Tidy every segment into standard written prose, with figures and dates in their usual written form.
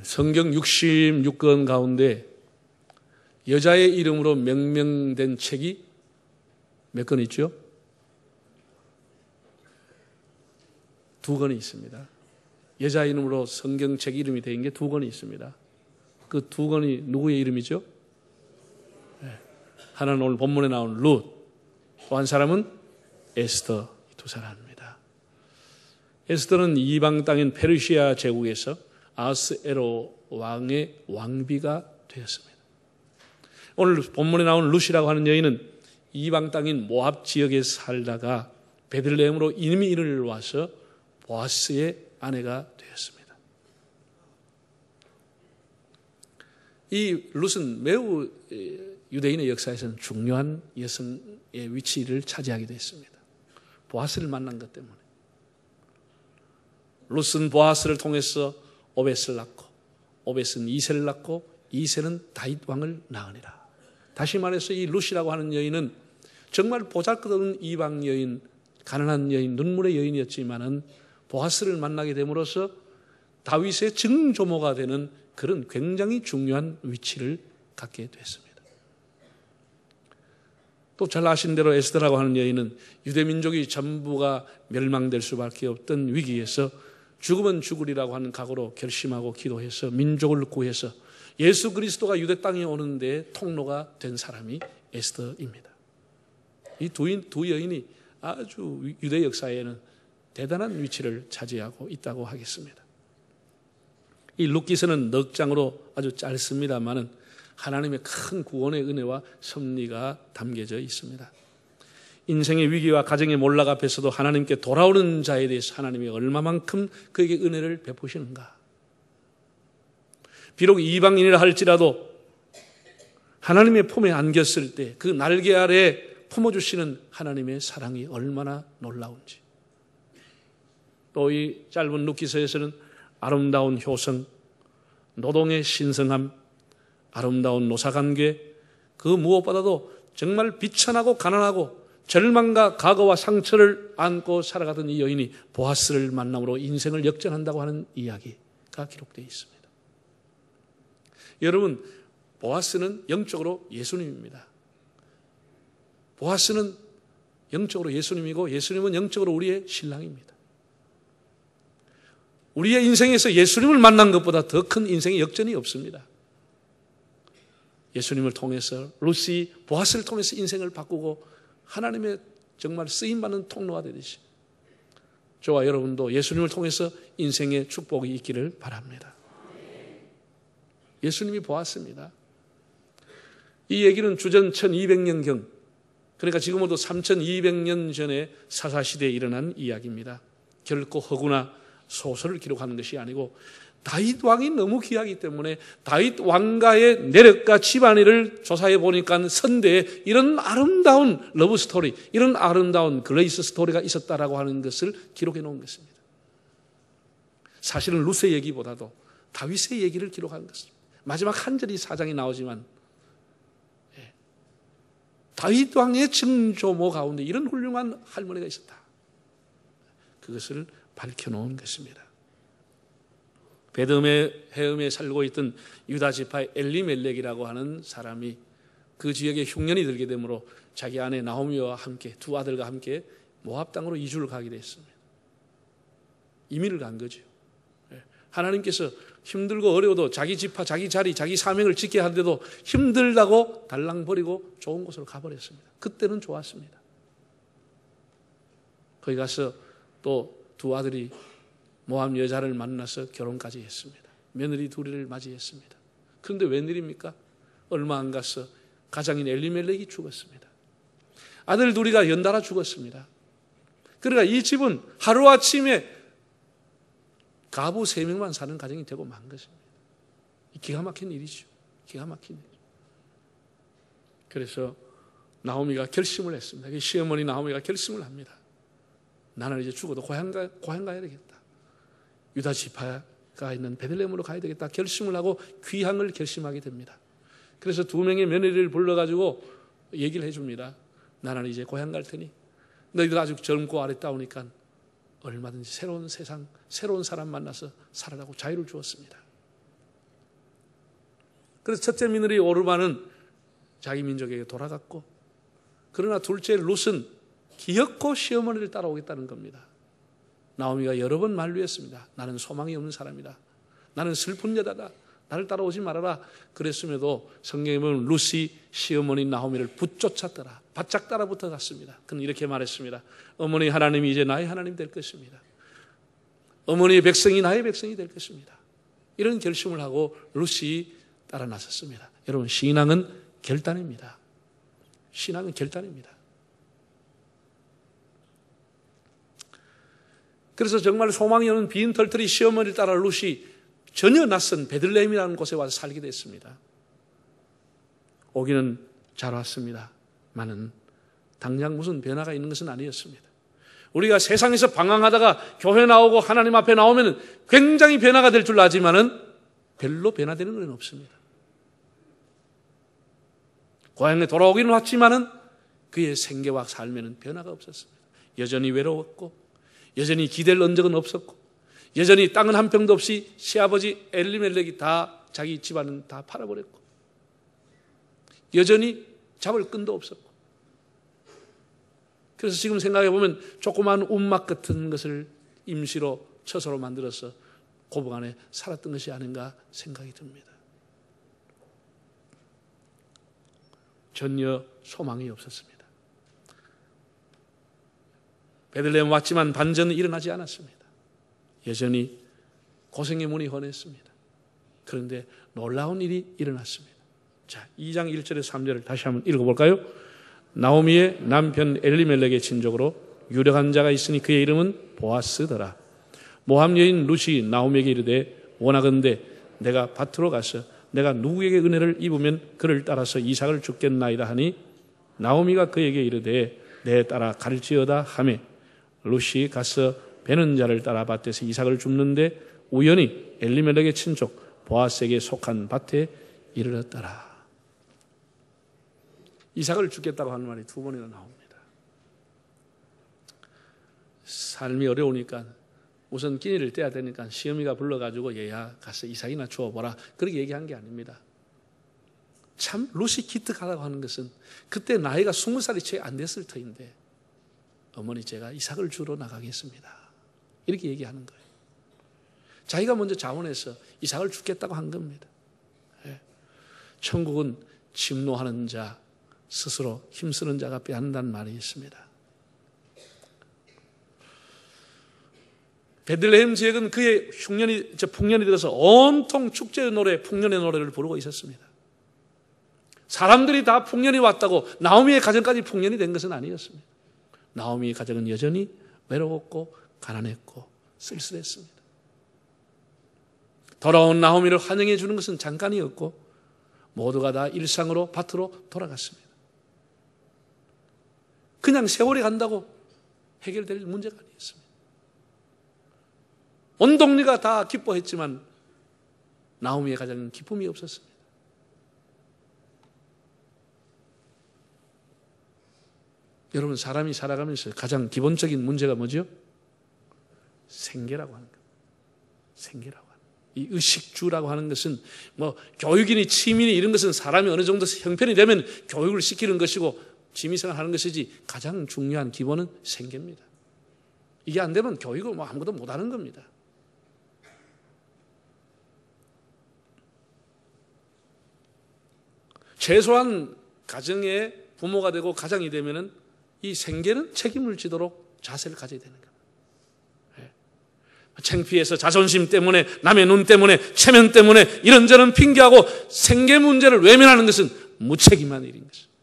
성경 66권 가운데 여자의 이름으로 명명된 책이 몇 권 있죠? 2권이 있습니다. 여자 이름으로 성경책 이름이 되어 있는 게 2권이 있습니다. 그 2권이 누구의 이름이죠? 하나는 오늘 본문에 나온 룻, 또 한 사람은 에스더, 이 2사람입니다. 에스더는 이방 땅인 페르시아 제국에서 아스에로 왕의 왕비가 되었습니다. 오늘 본문에 나온 룻이라고 하는 여인은 이방 땅인 모압 지역에 살다가 베들레헴으로 이민을 와서 보아스의 아내가 되었습니다. 이 룻은 매우 유대인의 역사에서는 중요한 여성의 위치를 차지하게 됐습니다. 보아스를 만난 것 때문에. 룻은 보아스를 통해서 오벳을 낳고, 오벳은 이세를 낳고, 이세는 다윗 왕을 낳으니라. 다시 말해서 이 룻이라고 하는 여인은 정말 보잘것없는 이방 여인, 가난한 여인, 눈물의 여인이었지만은 보아스를 만나게 됨으로써 다윗의 증조모가 되는 그런 굉장히 중요한 위치를 갖게 됐습니다. 또 잘 아신 대로 에스더라고 하는 여인은 유대민족이 전부가 멸망될 수밖에 없던 위기에서 죽으면 죽으리라고 하는 각오로 결심하고 기도해서 민족을 구해서 예수 그리스도가 유대 땅에 오는데 통로가 된 사람이 에스더입니다. 이 두 여인이 아주 유대 역사에는 대단한 위치를 차지하고 있다고 하겠습니다. 이 룻기서는 넉 장으로 아주 짧습니다만은 하나님의 큰 구원의 은혜와 섭리가 담겨져 있습니다. 인생의 위기와 가정의 몰락 앞에서도 하나님께 돌아오는 자에 대해서 하나님이 얼마만큼 그에게 은혜를 베푸시는가. 비록 이방인이라 할지라도 하나님의 품에 안겼을 때 그 날개 아래 품어주시는 하나님의 사랑이 얼마나 놀라운지. 또 이 짧은 룻기서에서는 아름다운 효성, 노동의 신성함, 아름다운 노사관계, 그 무엇보다도 정말 비천하고 가난하고 절망과 과거와 상처를 안고 살아가던 이 여인이 보아스를 만남으로 인생을 역전한다고 하는 이야기가 기록되어 있습니다. 여러분, 보아스는 영적으로 예수님입니다. 보아스는 영적으로 예수님이고 예수님은 영적으로 우리의 신랑입니다. 우리의 인생에서 예수님을 만난 것보다 더 큰 인생의 역전이 없습니다. 예수님을 통해서 룻이 보아스를 통해서 인생을 바꾸고 하나님의 정말 쓰임받는 통로가 되듯이 저와 여러분도 예수님을 통해서 인생의 축복이 있기를 바랍니다. 예수님이 보았습니다. 이 얘기는 주전 1200년경, 그러니까 지금으로도 3200년 전에 사사시대에 일어난 이야기입니다. 결코 허구나 소설을 기록하는 것이 아니고 다윗 왕이 너무 귀하기 때문에 다윗 왕가의 내력과 집안일을 조사해 보니까 선대에 이런 아름다운 러브 스토리, 이런 아름다운 그레이스 스토리가 있었다라고 하는 것을 기록해 놓은 것입니다. 사실은 룻의 얘기보다도 다윗의 얘기를 기록한 것입니다. 마지막 한 절이 4장이 나오지만 다윗 왕의 증조모 가운데 이런 훌륭한 할머니가 있었다. 그것을 밝혀놓은 것입니다. 베드음의 해음에 살고 있던 유다 지파의 엘리멜렉이라고 하는 사람이 그 지역에 흉년이 들게 되므로 자기 아내 나오미와 함께 두 아들과 함께 모압 땅으로 이주를 가게 됐습니다. 이민을 간 거죠. 하나님께서 힘들고 어려워도 자기 지파, 자기 자리, 자기 사명을 지켜야 하는데도 힘들다고 달랑 버리고 좋은 곳으로 가버렸습니다. 그때는 좋았습니다. 거기 가서 또 두 아들이 모압 여자를 만나서 결혼까지 했습니다. 며느리 둘이를 맞이했습니다. 그런데 웬일입니까? 얼마 안 가서 가장인 엘리멜렉이 죽었습니다. 아들 둘이가 연달아 죽었습니다. 그러니까 이 집은 하루아침에 가부 3명만 사는 가정이 되고 만 것입니다. 기가 막힌 일이죠. 기가 막힌 일. 그래서 나오미가 결심을 했습니다. 시어머니 나오미가 결심을 합니다. 나는 이제 죽어도 고향 가야 되겠다. 유다 지파가 있는 베들레헴으로 가야 되겠다 결심을 하고 귀향을 결심하게 됩니다. 그래서 2명의 며느리를 불러가지고 얘기를 해줍니다. 나는 이제 고향 갈 테니 너희들 아주 젊고 아름다우니까 얼마든지 새로운 세상, 새로운 사람 만나서 살아라고 자유를 주었습니다. 그래서 첫째 며느리 오르바는 자기 민족에게 돌아갔고, 그러나 둘째 룻은 기어코 시어머니를 따라오겠다는 겁니다. 나오미가 여러 번 만류했습니다. 나는 소망이 없는 사람이다. 나는 슬픈 여자다. 나를 따라오지 말아라. 그랬음에도 성경에 보면 룻이 시어머니 나오미를 붙쫓았더라. 바짝 따라 붙어갔습니다. 그는 이렇게 말했습니다. 어머니 하나님이 이제 나의 하나님 될 것입니다. 어머니의 백성이 나의 백성이 될 것입니다. 이런 결심을 하고 룻이 따라 나섰습니다. 여러분, 신앙은 결단입니다. 신앙은 결단입니다. 그래서 정말 소망이 없는 빈털터리 시어머니를 따라 룻이 전혀 낯선 베들레헴이라는 곳에 와서 살게 됐습니다. 오기는 잘 왔습니다만은 당장 무슨 변화가 있는 것은 아니었습니다. 우리가 세상에서 방황하다가 교회 나오고 하나님 앞에 나오면 굉장히 변화가 될 줄 아지만은 별로 변화되는 건 없습니다. 고향에 돌아오기는 왔지만은 그의 생계와 삶에는 변화가 없었습니다. 여전히 외로웠고, 여전히 기댈 언적은 없었고, 여전히 땅은 한 평도 없이 시아버지 엘리멜렉이 다 자기 집안은 다 팔아버렸고, 여전히 잡을 끈도 없었고, 그래서 지금 생각해 보면 조그마한 움막 같은 것을 임시로 처소로 만들어서 고복 안에 살았던 것이 아닌가 생각이 듭니다. 전혀 소망이 없었습니다. 베들레헴 왔지만 반전은 일어나지 않았습니다. 여전히 고생의 문이 헌했습니다. 그런데 놀라운 일이 일어났습니다. 자, 2장 1절에서 3절을 다시 한번 읽어볼까요? 나오미의 남편 엘리멜렉의 친족으로 유력한 자가 있으니 그의 이름은 보아스더라. 모함 여인 룻이 나오미에게 이르되 원하건대 내가 밭으로 가서 내가 누구에게 은혜를 입으면 그를 따라서 이삭을 줍겠나이다 하니 나오미가 그에게 이르되 내 따라 갈지어다 하매 룻이 가서 베는 자를 따라 밭에서 이삭을 줍는데 우연히 엘리멜렉의 친족 보아스에게 속한 밭에 이르렀더라. 이삭을 주겠다고 하는 말이 두 번이나 나옵니다. 삶이 어려우니까 우선 끼니를 떼야 되니까 시어미가 불러가지고 얘야 가서 이삭이나 주워보라 그렇게 얘기한 게 아닙니다. 참 룻이 기특하다고 하는 것은 그때 나이가 20살이 채 안 됐을 터인데 어머니 제가 이삭을 주러 나가겠습니다 이렇게 얘기하는 거예요. 자기가 먼저 자원해서 이삭을 주겠다고 한 겁니다. 천국은 침노하는 자, 스스로 힘쓰는 자가 빼앗는다는 말이 있습니다. 베들레헴 지역은 그의 풍년이 들어서 온통 축제의 노래, 풍년의 노래를 부르고 있었습니다. 사람들이 다 풍년이 왔다고 나오미의 가정까지 풍년이 된 것은 아니었습니다. 나오미의 가정은 여전히 외로웠고 가난했고 쓸쓸했습니다. 돌아온 나오미를 환영해 주는 것은 잠깐이었고 모두가 다 일상으로 밭으로 돌아갔습니다. 그냥 세월이 간다고 해결될 문제가 아니었습니다. 온 동네가 다 기뻐했지만 나오미의 가정은 기쁨이 없었습니다. 여러분, 사람이 살아가면서 가장 기본적인 문제가 뭐죠? 생계라고 하는 겁니다. 생계라고 하는. 이 의식주라고 하는 것은 뭐 교육이니 취미니 이런 것은 사람이 어느 정도 형편이 되면 교육을 시키는 것이고 취미생활 하는 것이지 가장 중요한 기본은 생계입니다. 이게 안 되면 교육을 뭐 아무것도 못 하는 겁니다. 최소한 가정의 부모가 되고 가장이 되면은 이 생계는 책임을 지도록 자세를 가져야 되는 겁니다. 창피해서 자존심 때문에 남의 눈 때문에 체면 때문에 이런저런 핑계하고 생계 문제를 외면하는 것은 무책임한 일인 것입니다.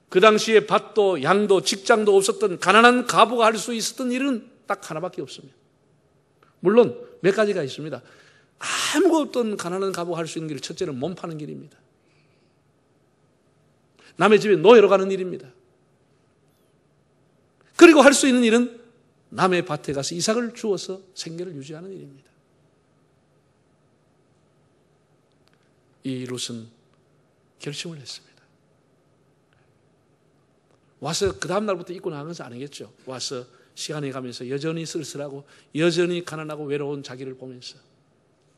그 당시에 밭도 양도 직장도 없었던 가난한 가부가 할 수 있었던 일은 딱 하나밖에 없습니다. 물론 몇 가지가 있습니다. 아무것도 없던 가난한 가부가 할 수 있는 길, 첫째는 몸 파는 길입니다. 남의 집에 노예로 가는 일입니다. 그리고 할 수 있는 일은 남의 밭에 가서 이삭을 주어서 생계를 유지하는 일입니다. 이 룻은 결심을 했습니다. 와서 그 다음 날부터 입고 나간 것은 아니겠죠. 와서 시간이 가면서 여전히 쓸쓸하고 여전히 가난하고 외로운 자기를 보면서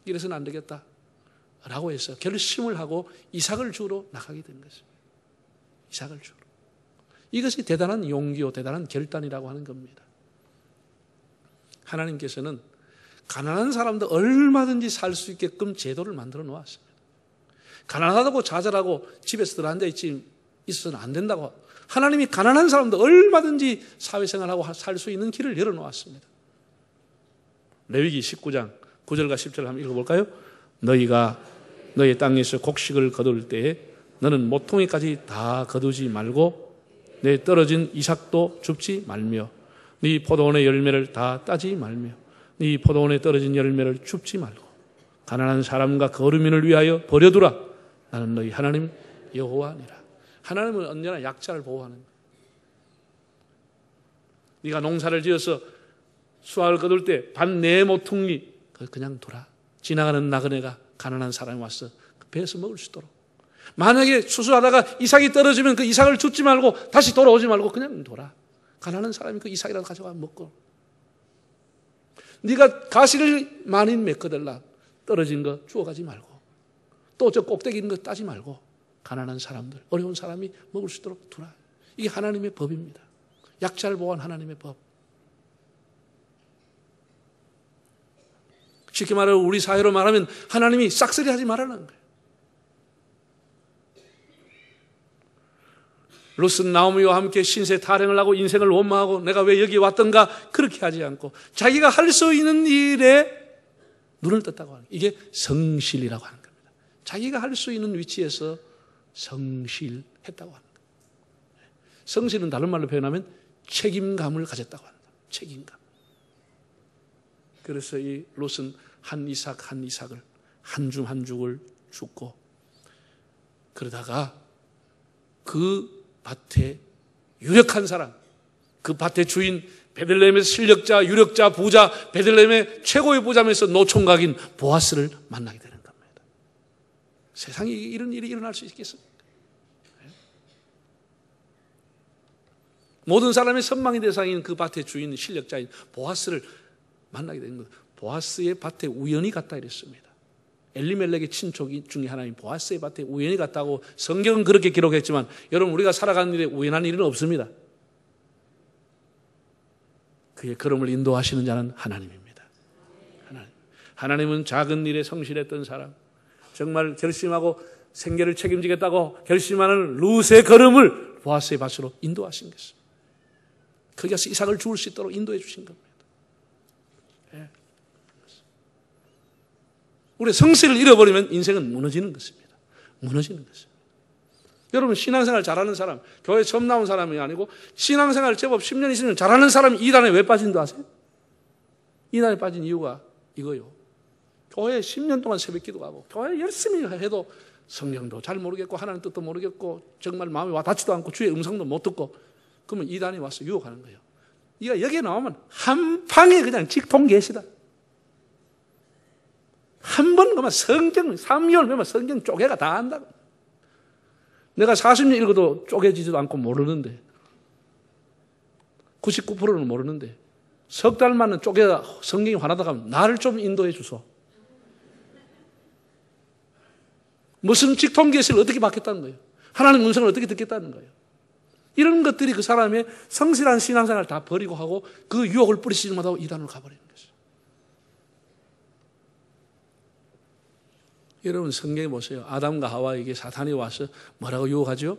이래서는 안 되겠다 라고 해서 결심을 하고 이삭을 주러 나가게 된 것입니다. 이삭을 주러. 이것이 대단한 용기요, 대단한 결단이라고 하는 겁니다. 하나님께서는 가난한 사람도 얼마든지 살 수 있게끔 제도를 만들어 놓았습니다. 가난하다고 좌절하고 집에서 들어앉아 있어서는 안 된다고. 하나님이 가난한 사람도 얼마든지 사회생활하고 살 수 있는 길을 열어놓았습니다. 레위기 19장 9절과 10절 한번 읽어볼까요? 너희가 너희 땅에서 곡식을 거둘 때에 너는 모퉁이까지 다 거두지 말고 내 떨어진 이삭도 줍지 말며 네 포도원의 열매를 다 따지 말며 네 포도원에 떨어진 열매를 줍지 말고 가난한 사람과 거류민을 위하여 버려두라. 나는 너희 하나님 여호와니라. 하나님은 언제나 약자를 보호하는 거예요. 네가 농사를 지어서 수확을 거둘 때 반 네 모퉁이 그냥 둬라. 지나가는 나그네가 가난한 사람이 와서 배에서 먹을 수 있도록. 만약에 수수하다가 이삭이 떨어지면 그 이삭을 줍지 말고 다시 돌아오지 말고 그냥 둬라. 가난한 사람이 그 이삭이라도 가져가 먹고. 네가 가시를 많이 메꿔달라. 떨어진 거 주워가지 말고 또 저 꼭대기 있는 거 따지 말고 가난한 사람들, 어려운 사람이 먹을 수 있도록 두라. 이게 하나님의 법입니다. 약자를 보호한 하나님의 법. 쉽게 말하면 우리 사회로 말하면 하나님이 싹쓸이 하지 말라는 거예요. 롯은 나오미와 함께 신세 타령을 하고 인생을 원망하고 내가 왜 여기 왔던가 그렇게 하지 않고 자기가 할 수 있는 일에 눈을 떴다고 하는 거예요. 이게 성실이라고 하는 겁니다. 자기가 할 수 있는 위치에서 성실했다고 하는 거예요. 성실은 다른 말로 표현하면 책임감을 가졌다고 하는 거예요. 책임감. 그래서 이 롯은 한 이삭을 한 줌 한 죽을 줍고 그러다가 그 밭에 유력한 사람, 그 밭의 주인 베들레헴의 실력자, 유력자, 부자, 베들레헴의 최고의 부자면서 노총각인 보아스를 만나게 되는 겁니다. 세상에 이런 일이 일어날 수 있겠습니까? 모든 사람의 선망의 대상인 그 밭의 주인, 실력자인 보아스를 만나게 되는 거예요. 보아스의 밭에 우연히 갔다 이랬습니다. 엘리멜렉의 친족 중에 하나인 보아스의 밭에 우연히 갔다고 성경은 그렇게 기록했지만 여러분 우리가 살아가는 일에 우연한 일은 없습니다. 그의 걸음을 인도하시는 자는 하나님입니다. 하나님은 작은 일에 성실했던 사람, 정말 결심하고 생계를 책임지겠다고 결심하는 룻의 걸음을 보아스의 밭으로 인도하신 것입니다. 거기 가서 이삭을 주울 수 있도록 인도해 주신 겁니다. 우리 성실을 잃어버리면 인생은 무너지는 것입니다. 무너지는 것입니다. 여러분 신앙생활 잘하는 사람, 교회 처음 나온 사람이 아니고 신앙생활 제법 10년 있으면 잘하는 사람이 이단에 왜 빠진다 아세요? 이단에 빠진 이유가 이거요. 교회 10년 동안 새벽 기도하고 교회 열심히 해도 성경도 잘 모르겠고 하나님 뜻도 모르겠고 정말 마음이 와 닿지도 않고 주의 음성도 못 듣고 그러면 이단이 와서 유혹하는 거예요. 네가 여기에 나오면 한 방에 그냥 직통 계시다. 한 번 그만 성경 3개월 그만 성경 쪼개가 다 한다고. 내가 40년 읽어도 쪼개지지도 않고 모르는데 99%는 모르는데 석 달만은 쪼개다 성경이 화나다 가면 나를 좀 인도해 주소. 무슨 직통 계시를 어떻게 받겠다는 거예요? 하나님 음성을 어떻게 듣겠다는 거예요? 이런 것들이 그 사람의 성실한 신앙생활을 다 버리고 하고 그 유혹을 뿌리치지 못하고 이단으로 가버리는 것이죠. 여러분 성경에 보세요. 아담과 하와에게 사탄이 와서 뭐라고 유혹하죠?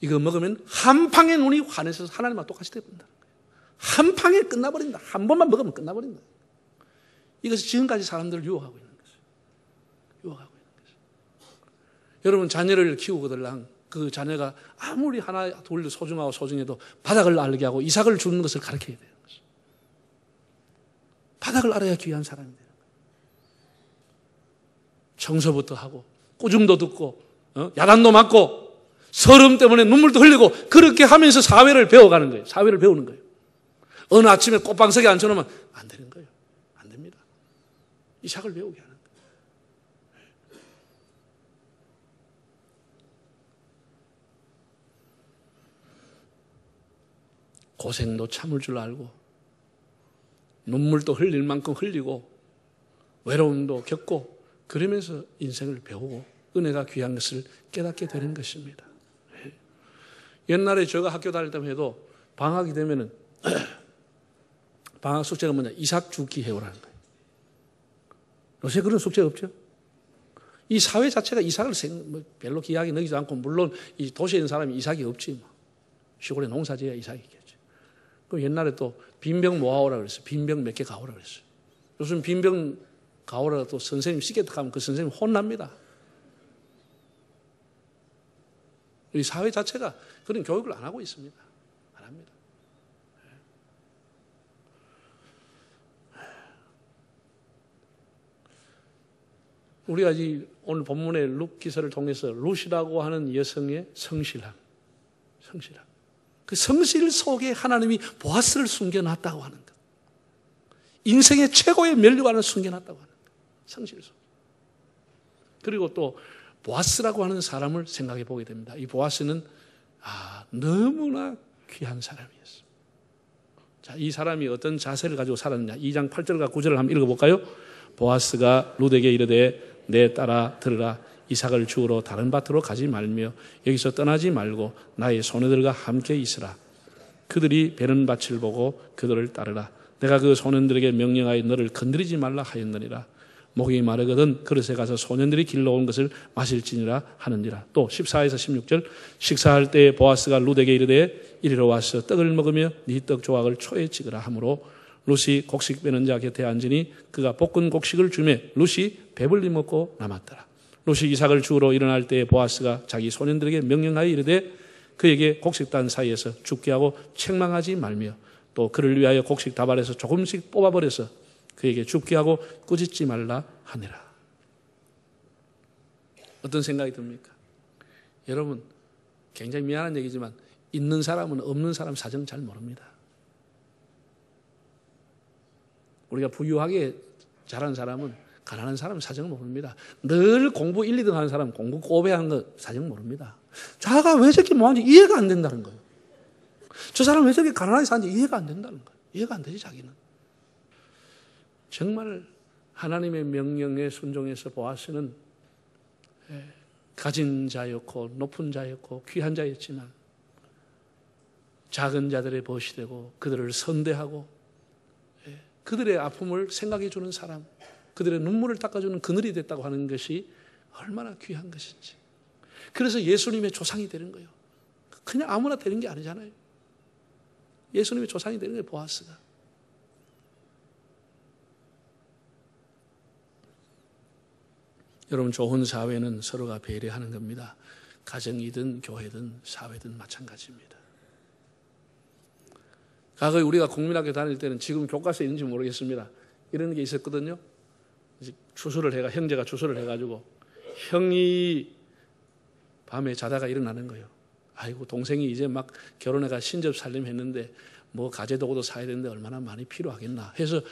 이거 먹으면 한 방에 눈이 환해서 하나님과 똑같이 되어버린다는 거예요. 한 방에 끝나버린다. 한 번만 먹으면 끝나버린다. 이것이 지금까지 사람들을 유혹하고 있는 것이에요. 유혹하고 있는 것이에요. 여러분 자녀를 키우거들랑 그 자녀가 아무리 하나 둘 소중하고 소중해도 바닥을 알게 하고 이삭을 주는 것을 가르쳐야 되는 것이에요. 바닥을 알아야 귀한 사람이 돼요. 청소부터 하고 꾸중도 듣고 야단도 맞고 서름 때문에 눈물도 흘리고 그렇게 하면서 사회를 배워가는 거예요. 사회를 배우는 거예요. 어느 아침에 꽃방석에 앉혀놓으면 안 되는 거예요. 안 됩니다. 이삭을 배우게 하는 거예요. 고생도 참을 줄 알고 눈물도 흘릴 만큼 흘리고 외로움도 겪고 그러면서 인생을 배우고 은혜가 귀한 것을 깨닫게 되는 것입니다. 옛날에 제가 학교 다닐 때만 해도 방학이 되면은 방학 숙제가 뭐냐? 이삭 죽기 해오라는 거예요. 요새 그런 숙제 없죠? 이 사회 자체가 이삭을 별로 귀하게 여기지 않고, 물론 이 도시에 있는 사람이 이삭이 없지. 뭐. 시골에 농사 지어야 이삭이 있겠죠. 그럼 옛날에 또 빈병 모아오라 그랬어요. 빈병 몇 개 가오라 그랬어요. 요즘 빈병 가오라 또 선생님 시켰다 하면 그 선생님 혼납니다. 이 사회 자체가 그런 교육을 안 하고 있습니다. 안 합니다. 우리가 오늘 본문의 룻 기사를 통해서 룻이라고 하는 여성의 성실함. 그 성실 속에 하나님이 보아스를 숨겨놨다고 하는 것. 인생의 최고의 면류관을 숨겨놨다고 하는 것. 성실 속. 그리고 또 보아스라고 하는 사람을 생각해 보게 됩니다. 이 보아스는 너무나 귀한 사람이었습니다. 자, 이 사람이 어떤 자세를 가지고 살았느냐. 2장 8절과 9절을 한번 읽어볼까요? 보아스가 룻에게 이르되 내 딸아 들으라. 이삭을 주우러 다른 밭으로 가지 말며 여기서 떠나지 말고 나의 소녀들과 함께 있으라. 그들이 베는 밭을 보고 그들을 따르라. 내가 그 소년들에게 명령하여 너를 건드리지 말라 하였느니라. 목이 마르거든 그릇에 가서 소년들이 길러온 것을 마실지니라 하느니라. 또 14에서 16절 식사할 때에 보아스가 룻에게 이르되 이리로 와서 떡을 먹으며 네 떡 조각을 초에 찍으라 하므로 룻이 곡식 빼는 자 곁에 앉으니 그가 볶은 곡식을 주매 룻이 배불리 먹고 남았더라. 룻이 이삭을 주우러 일어날 때에 보아스가 자기 소년들에게 명령하여 이르되 그에게 곡식 단 사이에서 죽게 하고 책망하지 말며 또 그를 위하여 곡식 다발에서 조금씩 뽑아버려서 그에게 죽게 하고 꾸짖지 말라 하니라. 어떤 생각이 듭니까? 여러분, 굉장히 미안한 얘기지만 있는 사람은 없는 사람 사정 잘 모릅니다. 우리가 부유하게 자란 사람은 가난한 사람 사정 모릅니다. 늘 공부 1, 2등 하는 사람은 공부 꼬배하는 거 사정 모릅니다. 자가 왜 저렇게 뭐하는지 이해가 안 된다는 거예요. 저 사람 왜 저렇게 가난하게 사는지 이해가 안 된다는 거예요. 이해가 안 되지 자기는. 정말 하나님의 명령에 순종해서 보아스는 가진 자였고 높은 자였고 귀한 자였지만 작은 자들의 벗이 되고 그들을 선대하고 그들의 아픔을 생각해 주는 사람, 그들의 눈물을 닦아주는 그늘이 됐다고 하는 것이 얼마나 귀한 것인지. 그래서 예수님의 조상이 되는 거예요. 그냥 아무나 되는 게 아니잖아요. 예수님의 조상이 되는 거예요, 보아스가. 여러분, 좋은 사회는 서로가 배려하는 겁니다. 가정이든 교회든 사회든 마찬가지입니다. 과거에 우리가 국민학교 다닐 때는 지금 교과서에 있는지 모르겠습니다. 이런 게 있었거든요. 형제가 주소를 해가지고 형이 밤에 자다가 일어나는 거예요. 아이고, 동생이 이제 막 결혼해가 신접 살림했는데 뭐 가재도구도 사야 되는데 얼마나 많이 필요하겠나 해서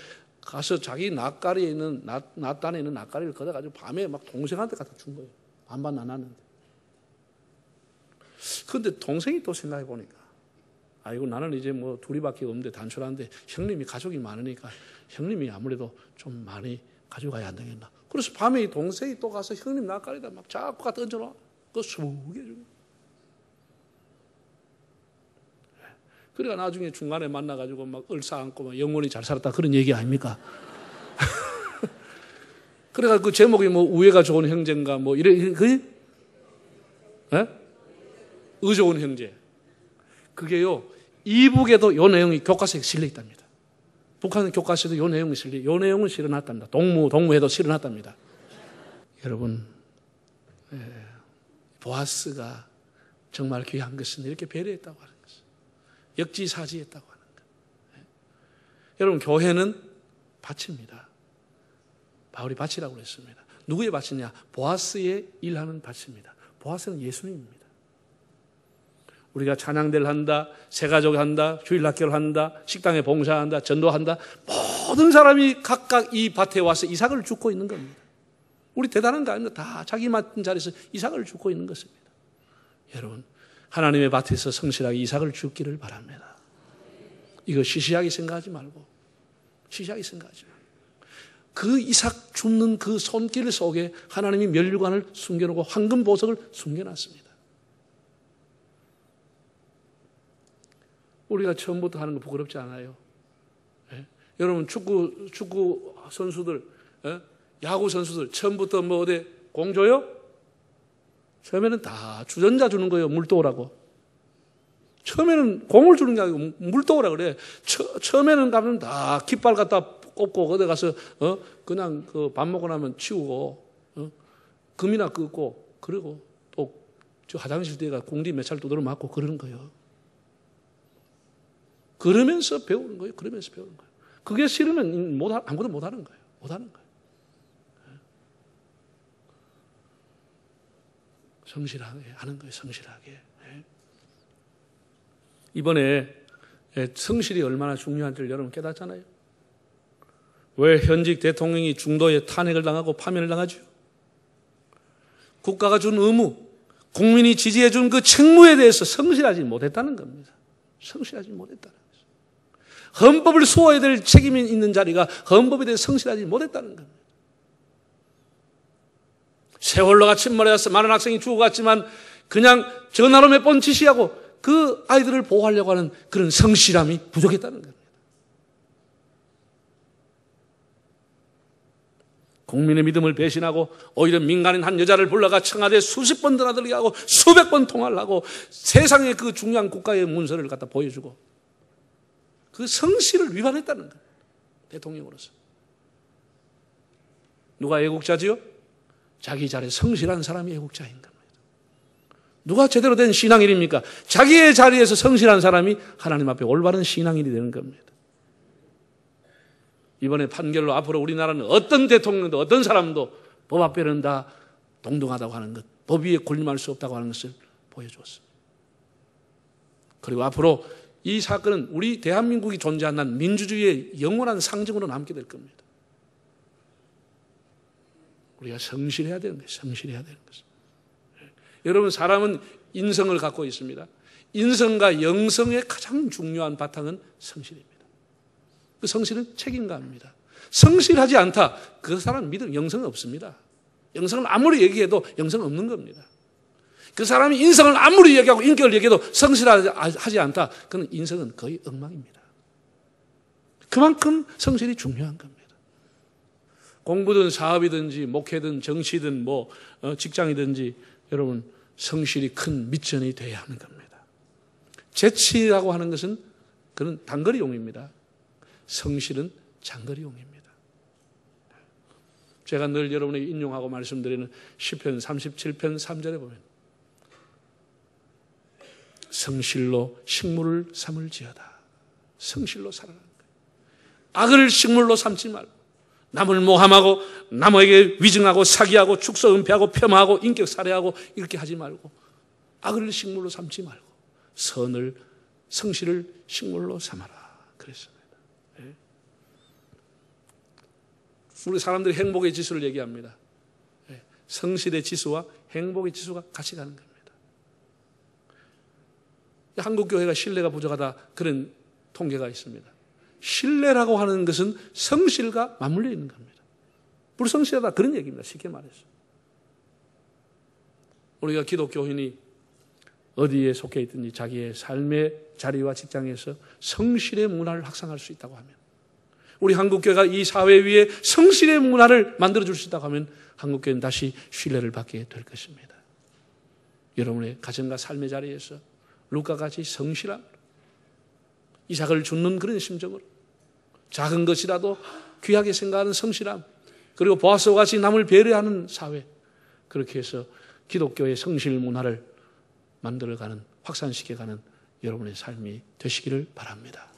가서 자기 낫가리에 있는 낫단에 있는 낫가리를 걷어가지고 밤에 막 동생한테 갖다 준 거예요. 반반 안 하는데. 그런데 동생이 또 생각해 보니까 아이고, 나는 이제 뭐 둘이밖에 없는데 단촐한데 형님이 가족이 많으니까 형님이 아무래도 좀 많이 가져가야 안 되겠나. 그래서 밤에 이 동생이 또 가서 형님 낫가리에다 막 자꾸 갖다 얹어놔. 그거 수북해 주고. 그러니까 나중에 중간에 만나가지고 막 얼싸안고 막 영원히 잘 살았다 그런 얘기 아닙니까? 그러니까 그 제목이 뭐 우애가 좋은 형제인가 뭐 그게 의좋은 형제. 그게요, 이북에도 이 내용이 교과서에 실려 있답니다. 북한 교과서에도 이 내용이 이 내용은 실어놨답니다. 동무회도 실어놨답니다. 여러분, 보아스가 정말 귀한 것은 이렇게 배려했다고 하는 것입니다. 역지사지했다고 하는 것. 여러분, 교회는 밭입니다. 바울이 밭이라고 그랬습니다. 누구의 밭이냐? 보아스의 일하는 밭입니다. 보아스는 예수님입니다. 우리가 찬양대를 한다, 새가족 한다, 주일학교를 한다, 식당에 봉사한다, 전도한다, 모든 사람이 각각 이 밭에 와서 이삭을 줍고 있는 겁니다. 우리 대단한 거 아닙니다. 다 자기 맡은 자리에서 이삭을 줍고 있는 것입니다. 여러분, 하나님의 밭에서 성실하게 이삭을 줍기를 바랍니다. 이거 시시하게 생각하지 말고, 그 이삭 줍는 그 손길 속에 하나님이 면류관을 숨겨놓고 황금 보석을 숨겨놨습니다. 우리가 처음부터 하는 거 부끄럽지 않아요. 예? 여러분 축구 선수들, 예? 야구 선수들 처음부터 뭐 어디 공 줘요? 처음에는 다 주전자 주는 거예요. 물 떠오라고. 처음에는 공을 주는 게 아니고 물 떠오라 그래. 처음에는 가면 다 깃발 갖다 꽂고 어디 가서 그냥 그 밥 먹고 나면 치우고 금이나 끄고 그리고 또 저 화장실 뒤에가 공디 몇 차를 두드려 맞고 그러는 거예요. 그러면서 배우는 거예요. 그러면서 배우는 거예요. 그게 싫으면 아무것도 못 하는 거예요. 못 하는 거예요. 성실하게 하는 거예요. 성실하게. 이번에 성실이 얼마나 중요한지를 여러분 깨닫잖아요. 왜 현직 대통령이 중도에 탄핵을 당하고 파면을 당하죠? 국가가 준 의무, 국민이 지지해 준 그 책무에 대해서 성실하지 못했다는 겁니다. 성실하지 못했다는 거죠. 헌법을 수호해야 될 책임이 있는 자리가 헌법에 대해 성실하지 못했다는 겁니다. 세월호가 침몰해서 많은 학생이 죽어갔지만 그냥 전화로 몇 번 지시하고 그 아이들을 보호하려고 하는 그런 성실함이 부족했다는 겁니다. 국민의 믿음을 배신하고 오히려 민간인 한 여자를 불러가 청와대에 수십 번 드나들게 하고 수백 번 통화를 하고 세상의 그 중요한 국가의 문서를 갖다 보여주고 그 성실을 위반했다는 거예요. 대통령으로서. 누가 애국자지요? 자기 자리에 성실한 사람이 애국자인 겁니다. 누가 제대로 된 신앙인입니까? 자기의 자리에서 성실한 사람이 하나님 앞에 올바른 신앙인이 되는 겁니다. 이번에 판결로 앞으로 우리나라는 어떤 대통령도 어떤 사람도 법 앞에는 다 동등하다고 하는 것, 법 위에 군림할 수 없다고 하는 것을 보여주었습니다. 그리고 앞으로 이 사건은 우리 대한민국이 존재한 한 민주주의의 영원한 상징으로 남게 될 겁니다. 우리가 성실해야 되는 거예요. 성실해야 되는 것입니다. 여러분, 사람은 인성을 갖고 있습니다. 인성과 영성의 가장 중요한 바탕은 성실입니다. 그 성실은 책임감입니다. 성실하지 않다. 그 사람 믿음, 영성은 없습니다. 영성은 아무리 얘기해도 영성은 없는 겁니다. 그 사람이 인성을 아무리 얘기하고 인격을 얘기해도 성실하지 않다. 그는 인성은 거의 엉망입니다. 그만큼 성실이 중요한 겁니다. 공부든 사업이든지 목회든 정치든 직장이든지 여러분 성실이 큰 밑전이 돼야 하는 겁니다. 재치라고 하는 것은 그는 단거리용입니다. 성실은 장거리용입니다. 제가 늘 여러분에게 인용하고 말씀드리는 시편 37편 3절에 보면 성실로 식물을 삼을지어다. 성실로 살아가는 거예요. 악을 식물로 삼지 말고 남을 모함하고 남에게 위증하고 사기하고 축소 은폐하고 폄하하고 인격 살해하고 이렇게 하지 말고 악을 식물로 삼지 말고 성실을 식물로 삼아라. 그랬습니다. 우리 사람들이 행복의 지수를 얘기합니다. 성실의 지수와 행복의 지수가 같이 가는 겁니다. 한국 교회가 신뢰가 부족하다 그런 통계가 있습니다. 신뢰라고 하는 것은 성실과 맞물려 있는 겁니다. 불성실하다 그런 얘기입니다. 쉽게 말해서. 우리가 기독교인이 어디에 속해 있든지 자기의 삶의 자리와 직장에서 성실의 문화를 확산할 수 있다고 하면 우리 한국교회가 이 사회 위에 성실의 문화를 만들어줄 수 있다고 하면 한국교회는 다시 신뢰를 받게 될 것입니다. 여러분의 가정과 삶의 자리에서 루카같이 성실함, 이삭을 줍는 그런 심정으로 작은 것이라도 귀하게 생각하는 성실함, 그리고 보아스와 같이 남을 배려하는 사회, 그렇게 해서 기독교의 성실 문화를 만들어가는, 확산시켜가는 여러분의 삶이 되시기를 바랍니다.